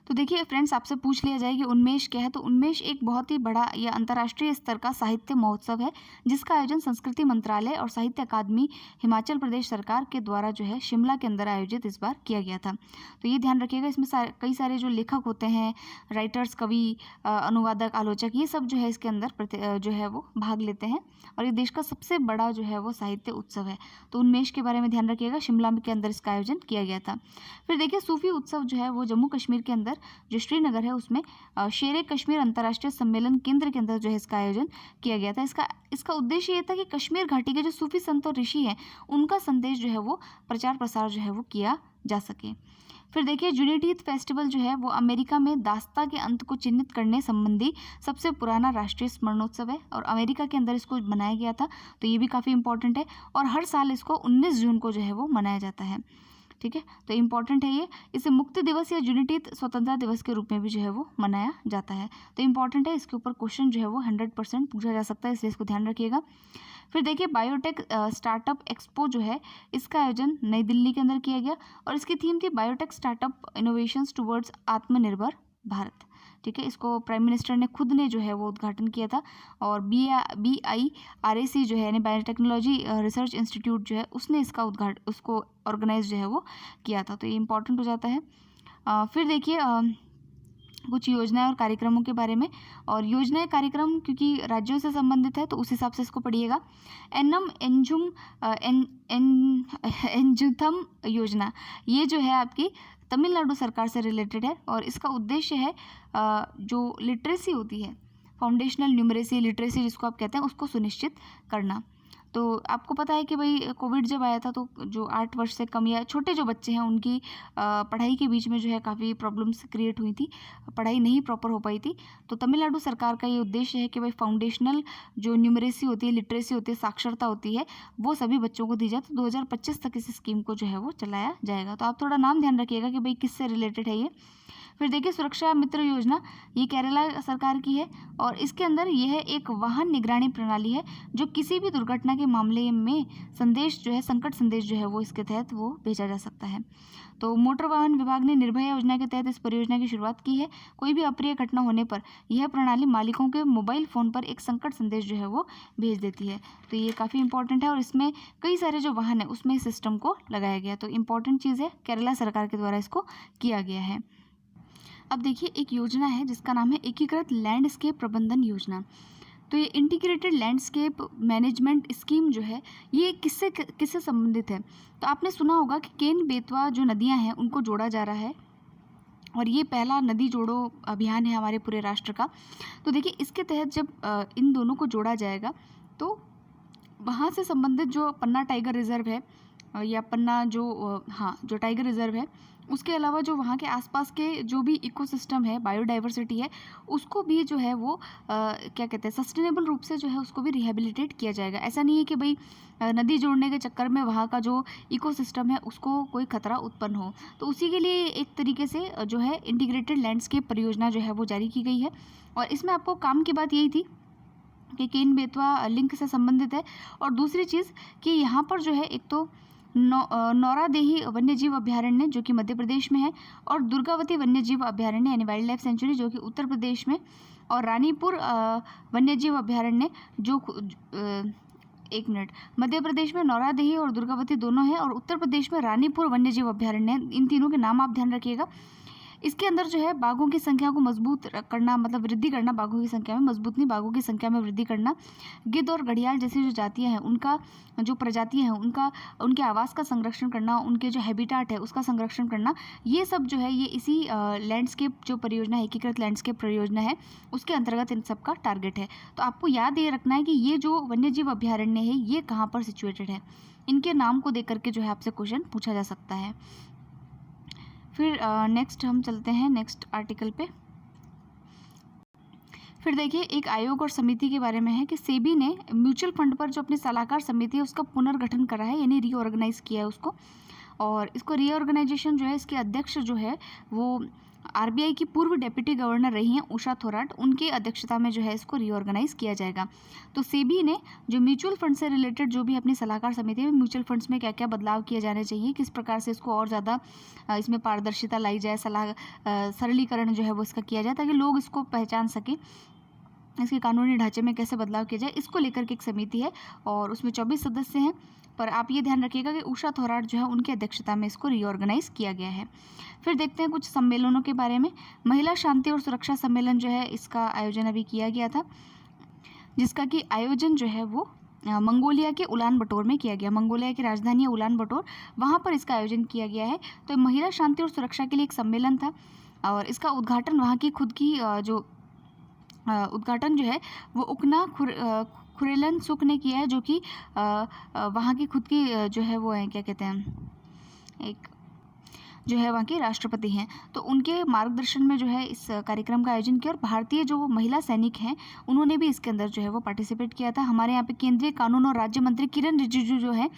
[SPEAKER 1] तो देखिए फ्रेंड्स, आपसे पूछ लिया जाए कि उन्मेष क्या है, तो उन्मेष एक बहुत ही बड़ा या अंतर्राष्ट्रीय स्तर का साहित्य महोत्सव है जिसका आयोजन संस्कृति मंत्रालय और साहित्य अकादमी हिमाचल प्रदेश सरकार के द्वारा जो है शिमला के अंदर आयोजित इस बार किया गया था। तो ये ध्यान रखिएगा, इसमें कई सारे जो लेखक होते हैं, राइटर्स, कवि, अनुवादक, आलोचक, ये सब जो है इसके अंदर जो है वो भाग लेते हैं, और ये देश का सबसे बड़ा जो है वो साहित्य उत्सव है। तो उन्मेष के बारे में ध्यान रखिएगा, शिमला के अंदर इसका आयोजन किया गया था। फिर देखिए सूफी उत्सव जो है वो जम्मू कश्मीर के अंदर जो श्रीनगर है उसमें शेर कश्मीर अंतर्राष्ट्रीय सम्मेलन केंद्र के अंदर जो है इसका आयोजन किया गया था। इसका उद्देश्य ये था कि कश्मीर घाटी के जो सूफी संत और ऋषि हैं उनका संदेश जो है वो प्रचार प्रसार जो है वो किया जा सके। फिर देखिए जुनीटीथ फेस्टिवल जो है वो अमेरिका में दास्ता के अंत को चिन्हित करने संबंधी सबसे पुराना राष्ट्रीय स्मरणोत्सव है, और अमेरिका के अंदर इसको बनाया गया था, तो ये भी काफ़ी इंपॉर्टेंट है, और हर साल इसको 19 जून को जो है वो मनाया जाता है। ठीक है, तो इम्पॉर्टेंट है ये। इसे मुक्ति दिवस या यूनिटी स्वतंत्रता दिवस के रूप में भी जो है वो मनाया जाता है, तो इम्पॉर्टेंट है। इसके ऊपर क्वेश्चन जो है वो 100% पूछा जा सकता है, इसलिए इसको ध्यान रखिएगा। फिर देखिए बायोटेक स्टार्टअप एक्सपो जो है इसका आयोजन नई दिल्ली के अंदर किया गया, और इसकी थीम थी बायोटेक स्टार्टअप इनोवेशंस टुवर्ड्स आत्मनिर्भर भारत। ठीक है। इसको प्राइम मिनिस्टर ने खुद ने जो है वो उद्घाटन किया था। और BIRAC जो है यानी बायोटेक्नोलॉजी रिसर्च इंस्टीट्यूट जो है उसने उसको ऑर्गेनाइज जो है वो किया था। तो ये इंपॉर्टेंट हो जाता है। फिर देखिए कुछ योजनाएं और कार्यक्रमों के बारे में। और योजनाएं कार्यक्रम क्योंकि राज्यों से संबंधित है तो उस हिसाब से इसको पढ़िएगा। एनजुथम योजना, ये जो है आपकी तमिलनाडु सरकार से रिलेटेड है और इसका उद्देश्य है जो लिटरेसी होती है, फाउंडेशनल न्यूमरेसी लिटरेसी जिसको आप कहते हैं, उसको सुनिश्चित करना। तो आपको पता है कि भाई कोविड जब आया था तो जो 8 वर्ष से कम या छोटे जो बच्चे हैं उनकी पढ़ाई के बीच में जो है काफ़ी प्रॉब्लम्स क्रिएट हुई थी, पढ़ाई नहीं प्रॉपर हो पाई थी। तो तमिलनाडु सरकार का ये उद्देश्य है कि भाई फाउंडेशनल जो न्यूमरेसी होती है, लिटरेसी होती है, साक्षरता होती है, वो सभी बच्चों को दी जाए। तो 2025 तक इस स्कीम को जो है वो चलाया जाएगा। तो आप थोड़ा नाम ध्यान रखिएगा कि भाई किससे रिलेटेड है ये। फिर देखिए सुरक्षा मित्र योजना, ये केरला सरकार की है और इसके अंदर यह एक वाहन निगरानी प्रणाली है जो किसी भी दुर्घटना के मामले में संदेश जो है, संकट संदेश जो है वो इसके तहत वो भेजा जा सकता है। तो मोटर वाहन विभाग ने निर्भया योजना के तहत इस परियोजना की शुरुआत की है। कोई भी अप्रिय घटना होने पर यह प्रणाली मालिकों के मोबाइल फ़ोन पर एक संकट संदेश जो है वो भेज देती है। तो ये काफ़ी इंपॉर्टेंट है और इसमें कई सारे जो वाहन है उसमें इस सिस्टम को लगाया गया। तो इम्पॉर्टेंट चीज़ है, केरला सरकार के द्वारा इसको किया गया है। अब देखिए एक योजना है जिसका नाम है एकीकृत लैंडस्केप प्रबंधन योजना। तो ये इंटीग्रेटेड लैंडस्केप मैनेजमेंट स्कीम जो है ये किससे संबंधित है। तो आपने सुना होगा कि केन बेतवा जो नदियां हैं उनको जोड़ा जा रहा है और ये पहला नदी जोड़ो अभियान है हमारे पूरे राष्ट्र का। तो देखिए इसके तहत जब इन दोनों को जोड़ा जाएगा तो वहाँ से संबंधित जो पन्ना टाइगर रिजर्व है या पन्ना जो टाइगर रिजर्व है, उसके अलावा जो वहाँ के आसपास के जो भी इकोसिस्टम है, बायोडाइवर्सिटी है, उसको भी जो है वो क्या कहते हैं सस्टेनेबल रूप से जो है उसको भी रिहेबिलिटेट किया जाएगा। ऐसा नहीं है कि भाई नदी जोड़ने के चक्कर में वहाँ का जो इकोसिस्टम है उसको कोई खतरा उत्पन्न हो। तो उसी के लिए एक तरीके से जो है इंटीग्रेटेड लैंडस्केप परियोजना जो है वो जारी की गई है। और इसमें आपको काम की बात यही थी कि केन बेतवा लिंक से संबंधित है और दूसरी चीज़ कि यहाँ पर जो है एक तो नौरादेही वन्यजीव अभ्यारण्य जो कि मध्य प्रदेश में है और दुर्गावती वन्यजीव अभ्यारण्य यानी वाइल्ड लाइफ सेंचुरी जो कि उत्तर प्रदेश में, और रानीपुर वन्यजीव अभ्यारण्य जो एक मिनट, मध्य प्रदेश में नौरादेही और दुर्गावती दोनों हैं और उत्तर प्रदेश में रानीपुर वन्यजीव अभ्यारण्य। इन तीनों के नाम आप ध्यान रखिएगा। इसके अंदर जो है बाघों की संख्या को मजबूत करना, मतलब वृद्धि करना, बाघों की संख्या में, मजबूत नहीं बाघों की संख्या में वृद्धि करना, गिद्ध और घड़ियाल जैसी जो जातियां हैं उनका जो प्रजातियां हैं उनके आवास का संरक्षण करना, उनके जो हैबिटाट है उसका संरक्षण करना, ये सब जो है ये इसी लैंडस्केप जो परियोजना है, एकीकृत लैंडस्केप परियोजना है, उसके अंतर्गत इन सब का टारगेट है। तो आपको याद ये रखना है कि ये जो वन्यजीव अभ्यारण्य है ये कहाँ पर सिचुएटेड है। इनके नाम को देख करके जो है आपसे क्वेश्चन पूछा जा सकता है। फिर नेक्स्ट हम चलते हैं नेक्स्ट आर्टिकल पे। फिर देखिए एक आयोग और समिति के बारे में है कि सेबी ने म्यूचुअल फंड पर जो अपनी सलाहकार समिति है उसका पुनर्गठन करा है, यानी रीऑर्गेनाइज किया है उसको। और इसको रीऑर्गेनाइजेशन जो है इसके अध्यक्ष जो है वो आरबीआई की पूर्व डेप्यूटी गवर्नर रही हैं उषा थोराट, उनकी अध्यक्षता में जो है इसको रीऑर्गेनाइज किया जाएगा। तो सेबी ने जो म्यूचुअल फंड से रिलेटेड जो भी अपनी सलाहकार समिति है, म्यूचुअल फंड्स में क्या क्या बदलाव किए जाने चाहिए, किस प्रकार से इसको और ज़्यादा इसमें पारदर्शिता लाई जाए, सरलीकरण जो है वो इसका किया जाए ताकि लोग इसको पहचान सकें, इसके कानूनी ढांचे में कैसे बदलाव किया जाए, इसको लेकर के एक समिति है और उसमें 24 सदस्य हैं। पर आप ये ध्यान रखिएगा कि उषा थोराट जो है उनकी अध्यक्षता में इसको रीऑर्गेनाइज किया गया है। फिर देखते हैं कुछ सम्मेलनों के बारे में। महिला शांति और सुरक्षा सम्मेलन जो है इसका आयोजन अभी किया गया था, जिसका कि आयोजन जो है वो मंगोलिया के उलान बटोर में किया गया। मंगोलिया की राजधानी है उलान बटोर, वहाँ पर इसका आयोजन किया गया है। तो महिला शांति और सुरक्षा के लिए एक सम्मेलन था और इसका उद्घाटन वहाँ की खुद की जो उद्घाटन जो है वो उकना खुरेलन सुक ने किया है, जो कि वहाँ की खुद की जो है वो है क्या कहते हैं, एक जो है वहाँ के राष्ट्रपति हैं। तो उनके मार्गदर्शन में जो है इस कार्यक्रम का आयोजन किया और भारतीय जो महिला सैनिक हैं उन्होंने भी इसके अंदर जो है वो पार्टिसिपेट किया था। हमारे यहाँ पे केंद्रीय कानून और राज्य मंत्री किरण रिजिजू जो है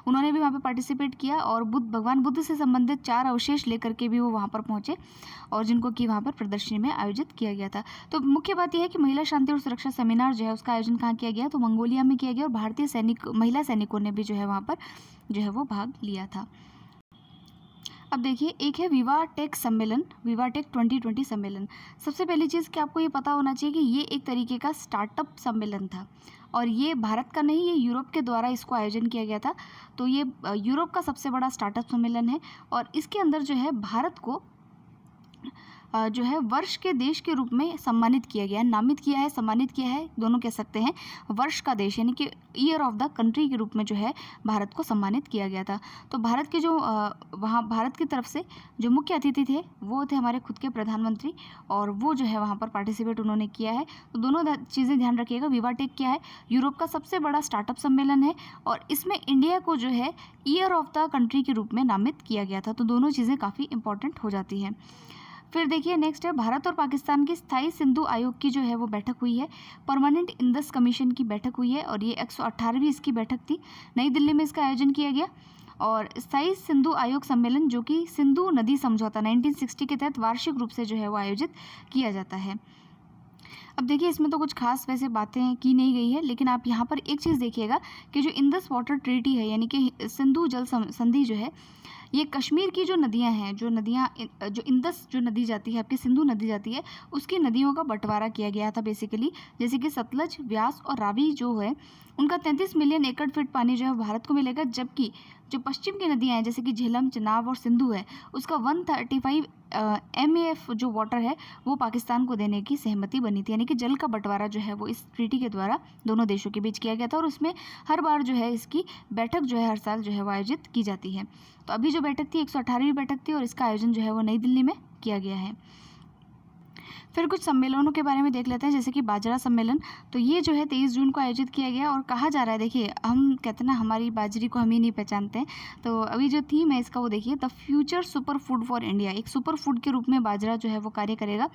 [SPEAKER 1] उन्होंने भी वहाँ पे पार्टिसिपेट किया और भगवान बुद्ध से संबंधित 4 अवशेष लेकर के भी वो वहाँ पर पहुँचे और जिनको कि वहाँ पर प्रदर्शनी में आयोजित किया गया था। तो मुख्य बात यह है कि महिला शांति और सुरक्षा सेमिनार जो है उसका आयोजन कहाँ किया गया, तो मंगोलिया में किया गया और भारतीय महिला सैनिकों ने भी जो है वहाँ पर जो है वो भाग लिया था। अब देखिए, एक है विवा टेक सम्मेलन, विवा टेक 2020 सम्मेलन। सबसे पहली चीज़ कि आपको ये पता होना चाहिए कि ये एक तरीके का स्टार्टअप सम्मेलन था और ये भारत का नहीं, ये यूरोप के द्वारा इसको आयोजन किया गया था। तो ये यूरोप का सबसे बड़ा स्टार्टअप सम्मेलन है और इसके अंदर जो है भारत को जो है वर्ष के देश के रूप में सम्मानित किया गया है, नामित किया है, सम्मानित किया है, दोनों कह सकते हैं। वर्ष का देश यानी कि ईयर ऑफ द कंट्री के रूप में जो है भारत को सम्मानित किया गया था। तो भारत के जो वहाँ भारत की तरफ से जो मुख्य अतिथि थे वो थे हमारे खुद के प्रधानमंत्री और वो जो है वहाँ पर पार्टिसिपेट उन्होंने किया है। तो दोनों चीज़ें ध्यान रखिएगा। विवाटेक क्या है? यूरोप का सबसे बड़ा स्टार्टअप सम्मेलन है और इसमें इंडिया को जो है ईयर ऑफ द कंट्री के रूप में नामित किया गया था। तो दोनों चीज़ें काफ़ी इंपॉर्टेंट हो जाती हैं। फिर देखिए नेक्स्ट है भारत और पाकिस्तान की स्थायी सिंधु आयोग की जो है वो बैठक हुई है। परमानेंट इंदस कमीशन की बैठक हुई है और ये 118वीं इसकी बैठक थी। नई दिल्ली में इसका आयोजन किया गया और स्थायी सिंधु आयोग सम्मेलन जो कि सिंधु नदी समझौता 1960 के तहत वार्षिक रूप से जो है वो आयोजित किया जाता है। अब देखिए इसमें तो कुछ खास वैसे बातें की नहीं गई है, लेकिन आप यहाँ पर एक चीज़ देखिएगा कि जो इंदस वाटर ट्रीटी है यानी कि सिंधु जल संधि जो है, ये कश्मीर की जो नदियाँ हैं, जो इंदस जो नदी जाती है, आपकी सिंधु नदी जाती है, उसकी नदियों का बंटवारा किया गया था बेसिकली। जैसे कि सतलज, व्यास और रावी जो है उनका 33 मिलियन एकड़ फीट पानी जो है भारत को मिलेगा, जबकि जो पश्चिम की नदियाँ हैं जैसे कि झेलम, चनाब और सिंधु है, उसका 135 MAF जो वाटर है वो पाकिस्तान को देने की सहमति बनी थी। यानी कि जल का बंटवारा जो है वो इस ट्रीटी के द्वारा दोनों देशों के बीच किया गया था और उसमें हर बार जो है इसकी बैठक जो है हर साल जो है वो आयोजित की जाती है। तो अभी जो बैठक थी 118वीं बैठक थी और इसका आयोजन जो है वो नई दिल्ली में किया गया है। फिर कुछ सम्मेलनों के बारे में देख लेते हैं, जैसे कि बाजरा सम्मेलन। तो ये जो है 23 जून को आयोजित किया गया और कहा जा रहा है, देखिए हम कहते हैं ना हमारी बाजरी को हम ही नहीं पहचानते हैं। तो अभी जो थीम है इसका वो देखिए, the future super food for India. एक सुपर फूड के रूप में बाजरा जो है वो कार्य करेगा,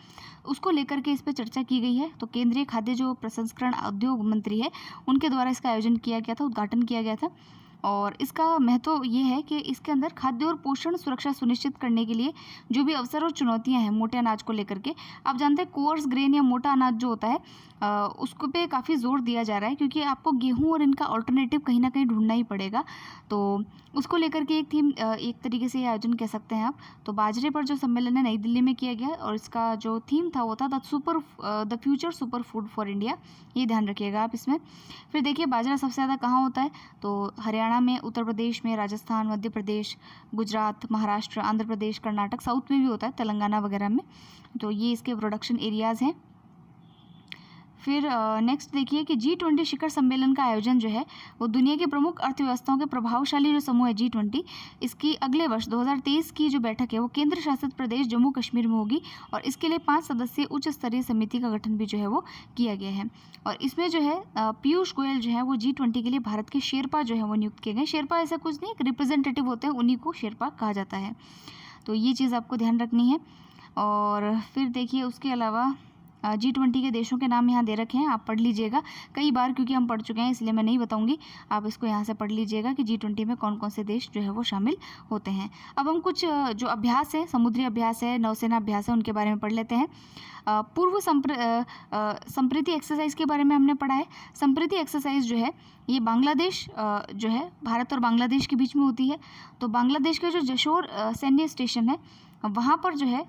[SPEAKER 1] उसको लेकर के इस पर चर्चा की गई है। तो केंद्रीय खाद्य जो प्रसंस्करण उद्योग मंत्री है उनके द्वारा इसका आयोजन किया गया था, उद्घाटन किया गया था। और इसका महत्व ये है कि इसके अंदर खाद्य और पोषण सुरक्षा सुनिश्चित करने के लिए जो भी अवसर और चुनौतियां हैं मोटे अनाज को लेकर के, आप जानते हैं कोर्स ग्रेन या मोटा अनाज जो होता है उसको पे काफ़ी जोर दिया जा रहा है, क्योंकि आपको गेहूं और इनका ऑल्टरनेटिव कहीं ना कहीं ढूंढना ही पड़ेगा। तो उसको लेकर के एक थीम, एक तरीके से ये आयोजन कह सकते हैं आप। तो बाजरे पर जो सम्मेलन है नई दिल्ली में किया गया और इसका जो थीम था वो था the future super food for India. ये ध्यान रखिएगा आप इसमें। फिर देखिए बाजरा सबसे ज़्यादा कहाँ होता है, तो हरियाणा में, उत्तर प्रदेश में, राजस्थान, मध्य प्रदेश, गुजरात, महाराष्ट्र, आंध्र प्रदेश, कर्नाटक, साउथ में भी होता है, तेलंगाना वगैरह में। तो ये इसके प्रोडक्शन एरियाज़ हैं। फिर नेक्स्ट देखिए कि G20 शिखर सम्मेलन का आयोजन जो है वो दुनिया की प्रमुख अर्थव्यवस्थाओं के प्रभावशाली जो समूह है G20, इसकी अगले वर्ष 2023 की जो बैठक है वो केंद्र शासित प्रदेश जम्मू कश्मीर में होगी और इसके लिए 5 सदस्यीय उच्च स्तरीय समिति का गठन भी जो है वो किया गया है। और इसमें जो है पीयूष गोयल जो है वो G20 के लिए भारत के शेरपा जो है वो नियुक्त किए गए। शेरपा ऐसा कुछ नहीं, एक रिप्रेजेंटेटिव होते हैं, उन्हीं को शेरपा कहा जाता है। तो ये चीज़ आपको ध्यान रखनी है। और फिर देखिए उसके अलावा G20 के देशों के नाम यहाँ दे रखे हैं, आप पढ़ लीजिएगा कई बार, क्योंकि हम पढ़ चुके हैं इसलिए मैं नहीं बताऊंगी। आप इसको यहाँ से पढ़ लीजिएगा कि G20 में कौन कौन से देश जो है वो शामिल होते हैं। अब हम कुछ जो अभ्यास है, समुद्री अभ्यास है, नौसेना अभ्यास है, उनके बारे में पढ़ लेते हैं। पूर्व संप्रीति एक्सरसाइज के बारे में हमने पढ़ा है। संप्रीति एक्सरसाइज जो है ये बांग्लादेश जो है भारत और बांग्लादेश के बीच में होती है। तो बांग्लादेश के जो जशोर सैन्य स्टेशन है वहाँ पर जो है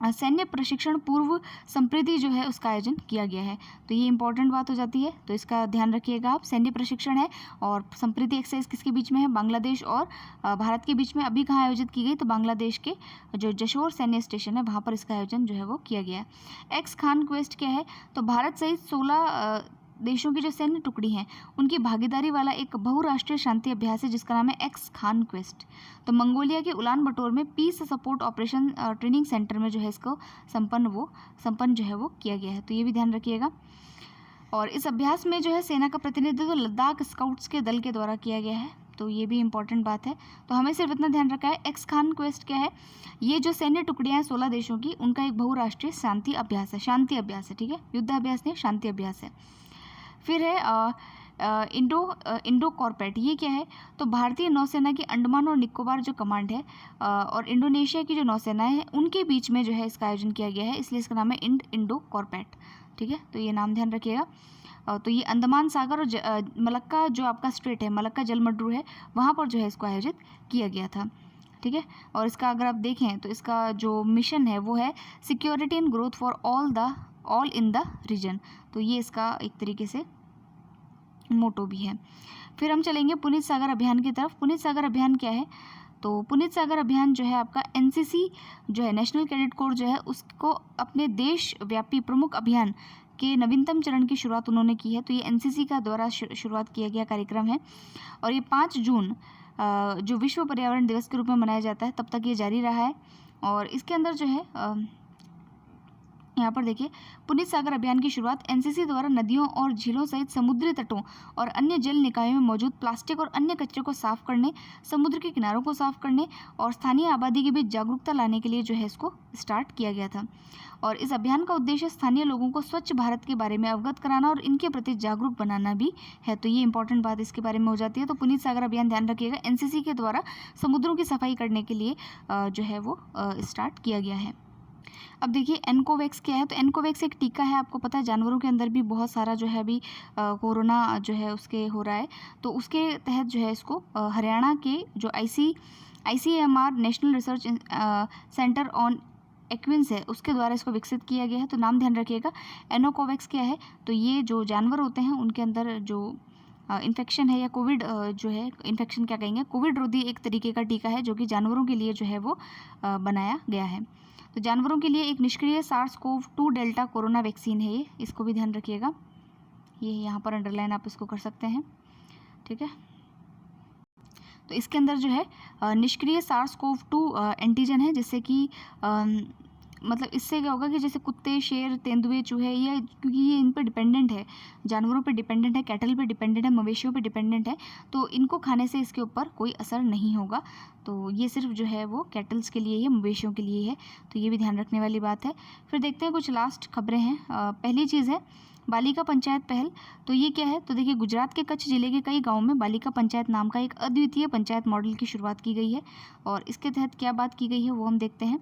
[SPEAKER 1] सैन्य प्रशिक्षण पूर्व संप्रीति जो है उसका आयोजन किया गया है। तो ये इंपॉर्टेंट बात हो जाती है, तो इसका ध्यान रखिएगा आप। सैन्य प्रशिक्षण है और संप्रीति एक्सरसाइज किसके बीच में है, बांग्लादेश और भारत के बीच में। अभी कहाँ आयोजित की गई, तो बांग्लादेश के जो जशोर सैन्य स्टेशन है वहाँ पर इसका आयोजन जो है वो किया गया है। एक्स खान क्वेस्ट क्या है, तो भारत सहित 16 देशों की जो सैन्य टुकड़ी हैं उनकी भागीदारी वाला एक बहुराष्ट्रीय शांति अभ्यास है जिसका नाम है एक्स खान क्वेस्ट। तो मंगोलिया के उलान बटोर में peace support operation training centre में जो है इसको संपन्न जो है वो किया गया है। तो ये भी ध्यान रखिएगा। और इस अभ्यास में जो है सेना का प्रतिनिधित्व लद्दाख स्काउट्स के दल के द्वारा किया गया है। तो ये भी इंपॉर्टेंट बात है। तो हमें सिर्फ इतना ध्यान रखा है, एक्स खान क्वेस्ट क्या है, ये जो सैन्य टुकड़ियाँ हैं 16 देशों की, उनका एक बहुराष्ट्रीय शांति अभ्यास है, ठीक है, युद्धाभ्यास नहीं, शांति अभ्यास है। फिर है इंडो कॉर्पेट, ये क्या है, तो भारतीय नौसेना की अंडमान और निकोबार जो कमांड है और इंडोनेशिया की जो नौसेना है उनके बीच में जो है इसका आयोजन किया गया है, इसलिए इसका नाम है इंडो कॉर्पेट। ठीक है, तो ये नाम ध्यान रखिएगा। तो ये अंडमान सागर और मलक्का जो आपका स्ट्रेट है, मलक्का जलमंडल है, वहाँ पर जो है इसको आयोजित किया गया था। ठीक है। और इसका अगर आप देखें तो इसका जो मिशन है वो है security and growth for all in the region. तो ये इसका एक तरीके से मोटो भी है। फिर हम चलेंगे पुनीत सागर अभियान की तरफ। पुनीत सागर अभियान क्या है? तो पुनीत सागर अभियान जो है आपका एनसीसी जो है, नेशनल कैडेट कोर जो है, उसको अपने देश व्यापी प्रमुख अभियान के नवीनतम चरण की शुरुआत उन्होंने की है। तो ये एनसीसी का द्वारा शुरुआत किया गया कार्यक्रम है और ये 5 जून जो विश्व पर्यावरण दिवस के रूप में मनाया जाता है तब तक ये जारी रहा है। और इसके अंदर जो है यहाँ पर देखिए, पुनीत सागर अभियान की शुरुआत एनसीसी द्वारा नदियों और झीलों सहित समुद्री तटों और अन्य जल निकायों में मौजूद प्लास्टिक और अन्य कचरे को साफ करने, समुद्र के किनारों को साफ करने और स्थानीय आबादी के बीच जागरूकता लाने के लिए जो है इसको स्टार्ट किया गया था। और इस अभियान का उद्देश्य स्थानीय लोगों को स्वच्छ भारत के बारे में अवगत कराना और इनके प्रति जागरूक बनाना भी है। तो ये इंपॉर्टेंट बात इसके बारे में हो जाती है। तो पुनीत सागर अभियान ध्यान रखिएगा, एनसीसी के द्वारा समुद्रों की सफाई करने के लिए जो है वो स्टार्ट किया गया है। अब देखिए एनकोवैक्स क्या है? तो एनकोवैक्स एक टीका है, आपको पता है जानवरों के अंदर भी बहुत सारा जो है अभी कोरोना जो है उसके हो रहा है। तो उसके तहत जो है इसको हरियाणा के जो ICAMR national research centre on equines है उसके द्वारा इसको विकसित किया गया है। तो नाम ध्यान रखिएगा। एनोकोवैक्स क्या है? तो ये जो जानवर होते हैं उनके अंदर जो इन्फेक्शन है या कोविड जो है, इन्फेक्शन क्या कहेंगे, कोविड रोधी एक तरीके का टीका है जो कि जानवरों के लिए जो है वो बनाया गया है। तो जानवरों के लिए एक निष्क्रिय SARS-CoV-2 डेल्टा कोरोना वैक्सीन है ये, इसको भी ध्यान रखिएगा। ये यहाँ पर अंडरलाइन आप इसको कर सकते हैं, ठीक है। तो इसके अंदर जो है निष्क्रिय SARS-CoV-2 एंटीजन है, जिससे कि मतलब इससे क्या होगा कि जैसे कुत्ते, शेर, तेंदुए, चूहे, ये क्योंकि ये इन पर डिपेंडेंट है, जानवरों पे डिपेंडेंट है, कैटल पे डिपेंडेंट है, मवेशियों पे डिपेंडेंट है, तो इनको खाने से इसके ऊपर कोई असर नहीं होगा। तो ये सिर्फ जो है वो कैटल्स के लिए है, मवेशियों के लिए है। तो ये भी ध्यान रखने वाली बात है। फिर देखते हैं कुछ लास्ट खबरें हैं। पहली चीज़ है बालिका पंचायत पहल। तो ये क्या है? तो देखिए गुजरात के कच्छ जिले के कई गाँवों में बालिका पंचायत नाम का एक अद्वितीय पंचायत मॉडल की शुरुआत की गई है। और इसके तहत क्या बात की गई है वो हम देखते हैं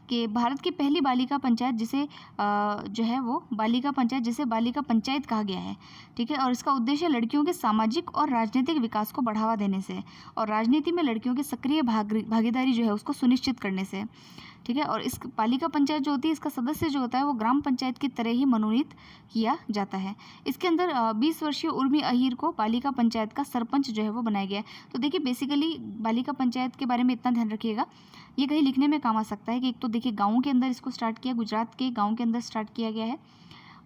[SPEAKER 1] कि भारत की पहली बालिका पंचायत जिसे जो है वो बालिका पंचायत जिसे बालिका पंचायत कहा गया है, ठीक है। और इसका उद्देश्य लड़कियों के सामाजिक और राजनीतिक विकास को बढ़ावा देने से और राजनीति में लड़कियों की सक्रिय भागीदारी जो है उसको सुनिश्चित करने से, ठीक है। और इस बालिका पंचायत जो होती है इसका सदस्य जो होता है वो ग्राम पंचायत की तरह ही मनोनीत किया जाता है। इसके अंदर 20 वर्षीय उर्मी अहीर को बालिका पंचायत का सरपंच जो है वो बनाया गया है। तो देखिए बेसिकली बालिका पंचायत के बारे में इतना ध्यान रखिएगा, ये कहीं लिखने में काम आ सकता है कि एक तो देखिए गाँव के अंदर इसको स्टार्ट किया, गुजरात के गाँव के अंदर स्टार्ट किया गया है।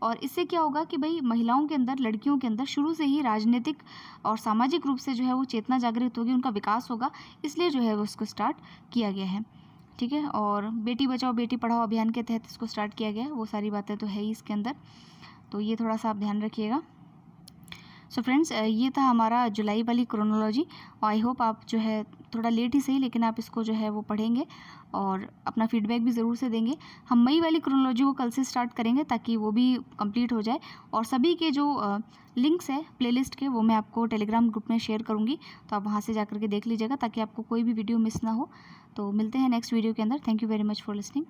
[SPEAKER 1] और इससे क्या होगा कि भाई महिलाओं के अंदर, लड़कियों के अंदर शुरू से ही राजनीतिक और सामाजिक रूप से जो है वो चेतना जागृत होगी, उनका विकास होगा, इसलिए जो है वो उसको स्टार्ट किया गया है, ठीक है। और बेटी बचाओ बेटी पढ़ाओ अभियान के तहत इसको स्टार्ट किया गया है। वो सारी बातें तो है ही इसके अंदर, तो ये थोड़ा सा आप ध्यान रखिएगा। सो फ्रेंड्स, ये था हमारा जुलाई वाली क्रोनोलॉजी। आई होप आप जो है थोड़ा लेट ही सही लेकिन आप इसको जो है वो पढ़ेंगे और अपना फीडबैक भी ज़रूर से देंगे। हम मई वाली क्रोनोलॉजी को कल से स्टार्ट करेंगे ताकि वो भी कंप्लीट हो जाए। और सभी के जो लिंक्स है प्लेलिस्ट के वो मैं आपको टेलीग्राम ग्रुप में शेयर करूँगी, तो आप वहाँ से जाकर के देख लीजिएगा ताकि आपको कोई भी वीडियो मिस ना हो। तो मिलते हैं नेक्स्ट वीडियो के अंदर। Thank you very much for listening.